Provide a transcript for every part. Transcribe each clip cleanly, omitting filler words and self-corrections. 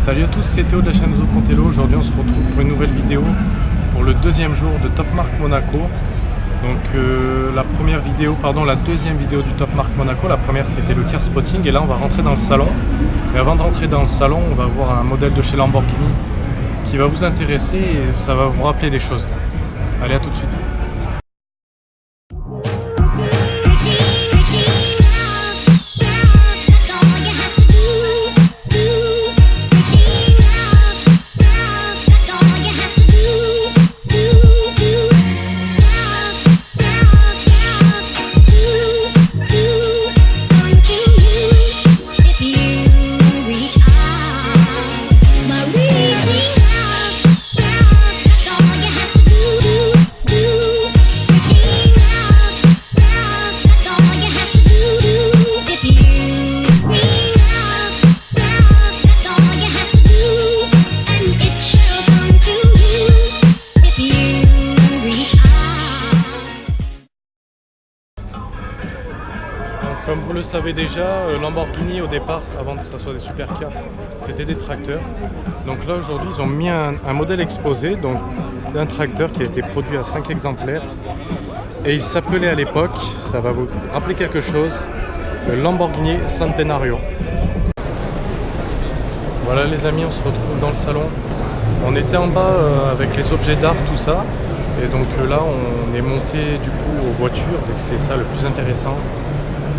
Salut à tous, c'est Théo de la chaîne Pontello. Aujourd'hui on se retrouve pour une nouvelle vidéo pour le deuxième jour de Top Marque Monaco. Donc la deuxième vidéo du Top Marque Monaco. La première c'était le car spotting et là on va rentrer dans le salon. Mais avant de rentrer dans le salon, on va voir un modèle de chez Lamborghini qui va vous intéresser et ça va vous rappeler des choses. Allez, à tout de suite. Comme vous le savez déjà, Lamborghini au départ, avant que ce soit des supercars, c'était des tracteurs. Donc là aujourd'hui ils ont mis un modèle exposé d'un tracteur qui a été produit à 5 exemplaires. Et il s'appelait à l'époque, ça va vous rappeler quelque chose, le Lamborghini Centenario. Voilà les amis, on se retrouve dans le salon. On était en bas avec les objets d'art, tout ça. Et donc là on est monté du coup aux voitures, vu que c'est ça le plus intéressant.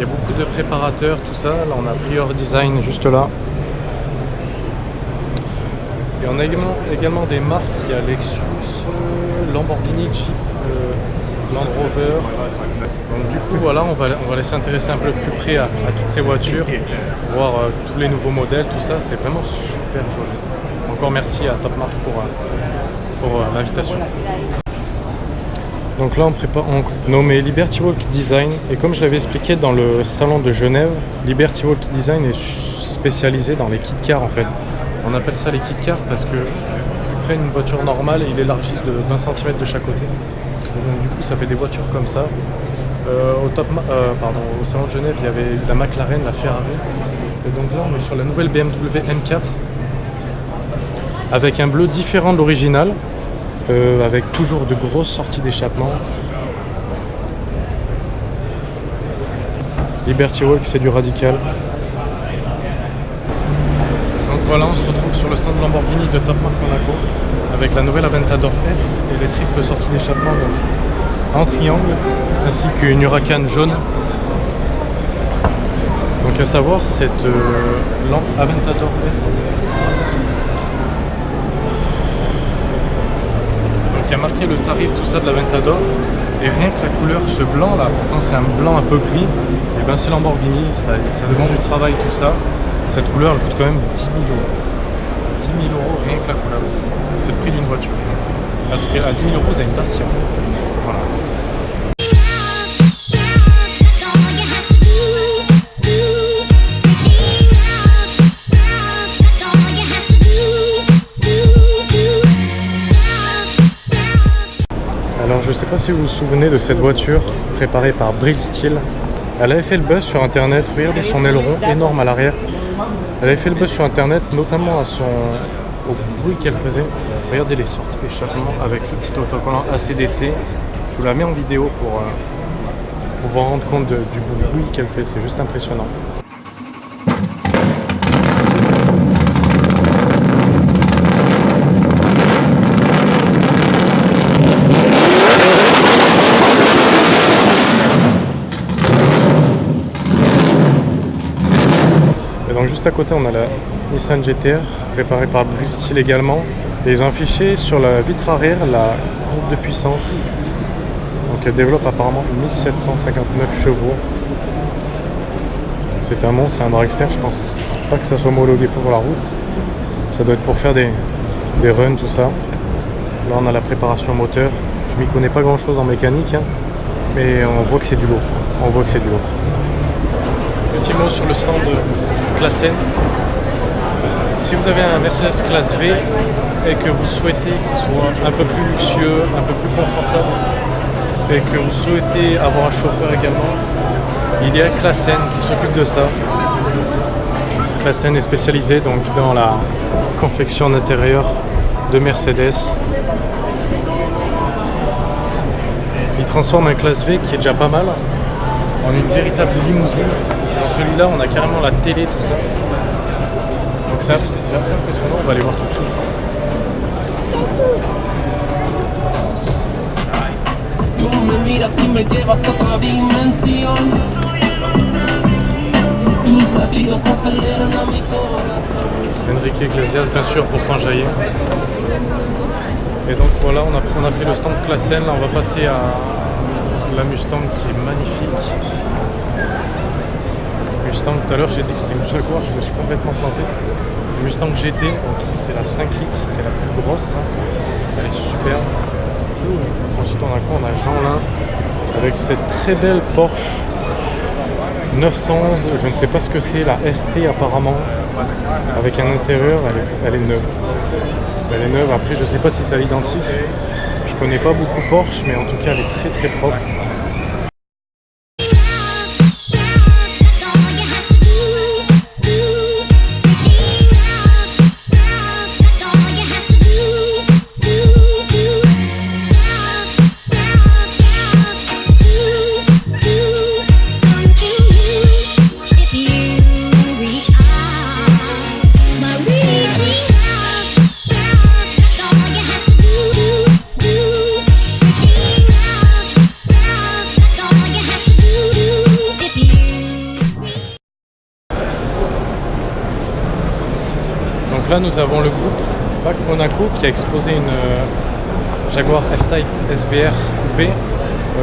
Il y a beaucoup de préparateurs, tout ça. Là, on a Prior Design juste là. Et on a également des marques. Il y a Lexus, Lamborghini, Jeep, Land Rover. Donc du coup, voilà, on va laisser intéresser un peu plus près à toutes ces voitures, voir tous les nouveaux modèles, tout ça. C'est vraiment super joli. Encore merci à Top Marque pour l'invitation. Donc là on nommé Liberty Walk Design et comme je l'avais expliqué dans le salon de Genève, Liberty Walk Design est spécialisé dans les kit cars en fait. On appelle ça les kit cars parce que ils prennent une voiture normale et ils l'élargissent de 20 cm de chaque côté. Et donc du coup ça fait des voitures comme ça. Au salon de Genève il y avait la McLaren, la Ferrari. Et donc là on est sur la nouvelle BMW M4 avec un bleu différent de l'original. Avec toujours de grosses sorties d'échappement. Liberty Walk, c'est du radical. Donc voilà, on se retrouve sur le stand Lamborghini de Top Marque Monaco avec la nouvelle Aventador S et les triples sorties d'échappement en triangle, ainsi qu'une Huracan jaune. Donc à savoir, cette Aventador S qui a marqué le tarif tout ça de l'Aventador et rien que la couleur, ce blanc là, pourtant c'est un blanc un peu gris, et ben c'est Lamborghini, ça demande du travail tout ça. Cette couleur elle coûte quand même 10 000 €. 10 000 € rien que la couleur, c'est le prix d'une voiture. À 10 000 € vous avez une Dacia. Voilà. Alors je ne sais pas si vous vous souvenez de cette voiture préparée par Brill Steel. Elle avait fait le buzz sur internet, regardez son aileron énorme à l'arrière. Elle avait fait le buzz sur internet notamment au bruit qu'elle faisait. Regardez les sorties d'échappement avec le petit autocollant ACDC. Je vous la mets en vidéo pour vous rendre compte du bruit qu'elle fait, c'est juste impressionnant. Donc juste à côté on a la Nissan GT-R préparée par Brill Steel également et ils ont affiché sur la vitre arrière la courbe de puissance. Donc elle développe apparemment 1759 chevaux. C'est un monstre, c'est un dragster, je pense pas que ça soit homologué pour la route. Ça doit être pour faire des runs tout ça. Là on a la préparation moteur. Je m'y connais pas grand chose en mécanique hein, mais on voit que c'est du lourd. On voit que c'est du lourd. Petit mot sur le stand de Classe N. Si vous avez un Mercedes classe V et que vous souhaitez qu'il soit un peu plus luxueux, un peu plus confortable et que vous souhaitez avoir un chauffeur également, il y a Classe N qui s'occupe de ça. Classe N est spécialisée donc dans la confection en intérieur de Mercedes. Ils transforment un classe V qui est déjà pas mal en une véritable limousine. Dans celui-là, on a carrément la télé, tout ça. Donc c'est assez impressionnant, on va aller voir tout de suite. Enrique Iglesias, bien sûr, pour s'enjailler. Et donc voilà, on a fait le stand classe N. Là, on va passer à la Mustang qui est magnifique. Mustang, tout à l'heure, j'ai dit que c'était une Jaguar, je me suis complètement planté. Mustang GT, c'est la 5 litres, c'est la plus grosse. Elle est superbe. Ensuite, on a Jeanlin avec cette très belle Porsche 911, je ne sais pas ce que c'est, la ST apparemment, avec un intérieur, elle est neuve. Elle est neuve, après je ne sais pas si c'est à l'identique, je connais pas beaucoup Porsche, mais en tout cas elle est très très propre. Là nous avons le groupe BAC Monaco qui a exposé une Jaguar F-Type SVR coupée.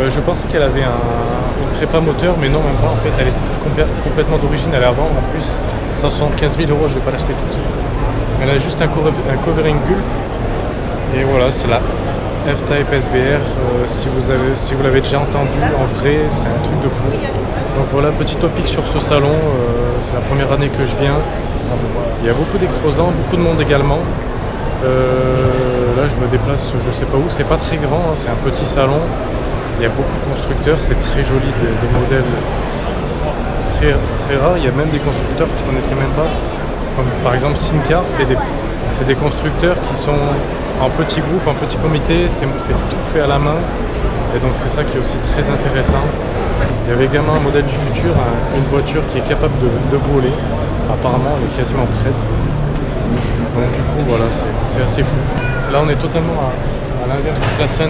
Je pensais qu'elle avait une prépa moteur, mais non, même pas. En fait, elle est complètement d'origine, elle est à vendre en plus. 175 000 €, je vais pas l'acheter tout de suite. Elle a juste un covering Gulf. Et voilà, c'est la F-Type SVR. Si vous l'avez déjà entendu en vrai, c'est un truc de fou. Donc voilà, petit topic sur ce salon. C'est la première année que je viens. Il y a beaucoup d'exposants, beaucoup de monde également. Là je me déplace, je sais pas où, c'est pas très grand, hein, c'est un petit salon. Il y a beaucoup de constructeurs, c'est très joli, des modèles très, très rares. Il y a même des constructeurs que je connaissais même pas. Comme par exemple Sincar, c'est des constructeurs qui sont en petits groupes, en petit comité, c'est tout fait à la main. Et donc c'est ça qui est aussi très intéressant. Il y avait également un modèle du futur, une voiture qui est capable de voler. Apparemment elle est quasiment prête. Donc du coup voilà, c'est assez fou. Là on est totalement à l'inverse du classe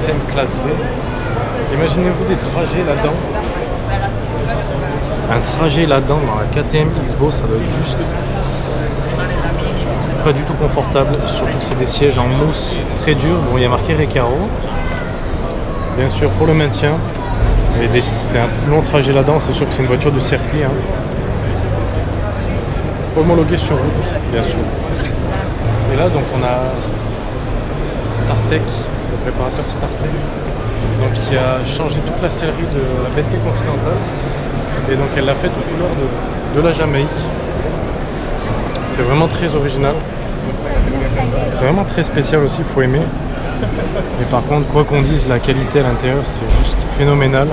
N, classe V. Imaginez-vous des trajets là-dedans. Un trajet là-dedans dans la KTM X-Bow, ça doit être juste pas du tout confortable. Surtout que c'est des sièges en mousse très durs. Bon, il y a marqué Recaro. Bien sûr pour le maintien. Et un long trajet là-dedans, c'est sûr que c'est une voiture de circuit. Hein. Homologué sur route, bien sûr. Et là, donc, on a Startech, le préparateur Startech, donc qui a changé toute la sellerie de la Bentley Continental. Et donc, elle l'a faite aux couleurs de la Jamaïque. C'est vraiment très original. C'est vraiment très spécial aussi, il faut aimer. Mais par contre, quoi qu'on dise, la qualité à l'intérieur, c'est juste phénoménal.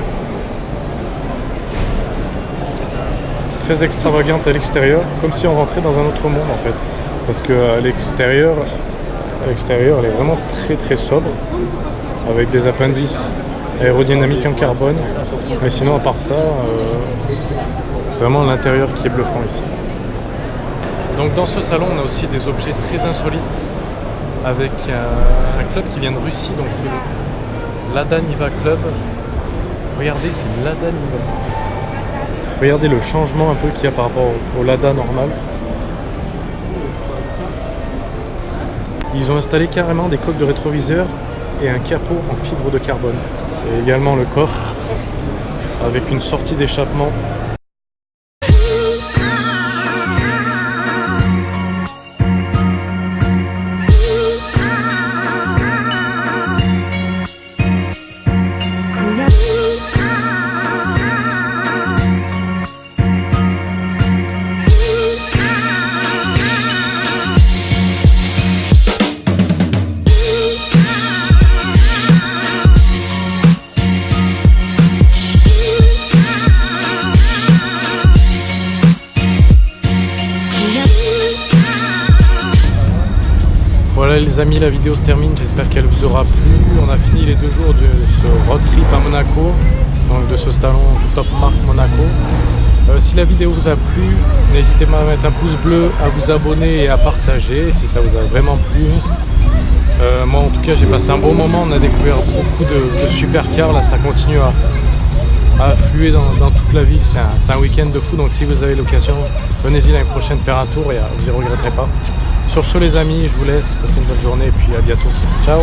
Très extravagante à l'extérieur, comme si on rentrait dans un autre monde en fait. Parce que à l'extérieur, elle est vraiment très très sobre, avec des appendices aérodynamiques en carbone. Mais sinon, à part ça, c'est vraiment l'intérieur qui est bluffant ici. Donc dans ce salon, on a aussi des objets très insolites, avec un club qui vient de Russie, donc c'est Lada Niva Club. Regardez, c'est Lada Niva. Regardez le changement un peu qu'il y a par rapport au Lada normal. Ils ont installé carrément des coques de rétroviseur et un capot en fibre de carbone. Et également le coffre avec une sortie d'échappement. Voilà les amis, la vidéo se termine, j'espère qu'elle vous aura plu. On a fini les 2 jours de ce road trip à Monaco, donc de ce salon Top Marque Monaco. Si la vidéo vous a plu, n'hésitez pas à mettre un pouce bleu, à vous abonner et à partager si ça vous a vraiment plu. Moi en tout cas j'ai passé un bon moment, on a découvert beaucoup de supercars, là ça continue à affluer dans toute la ville, c'est un week-end de fou, donc si vous avez l'occasion, venez-y l'année prochaine faire un tour et vous y regretterez pas. Sur ce les amis, je vous laisse, passez une bonne journée et puis à bientôt. Ciao.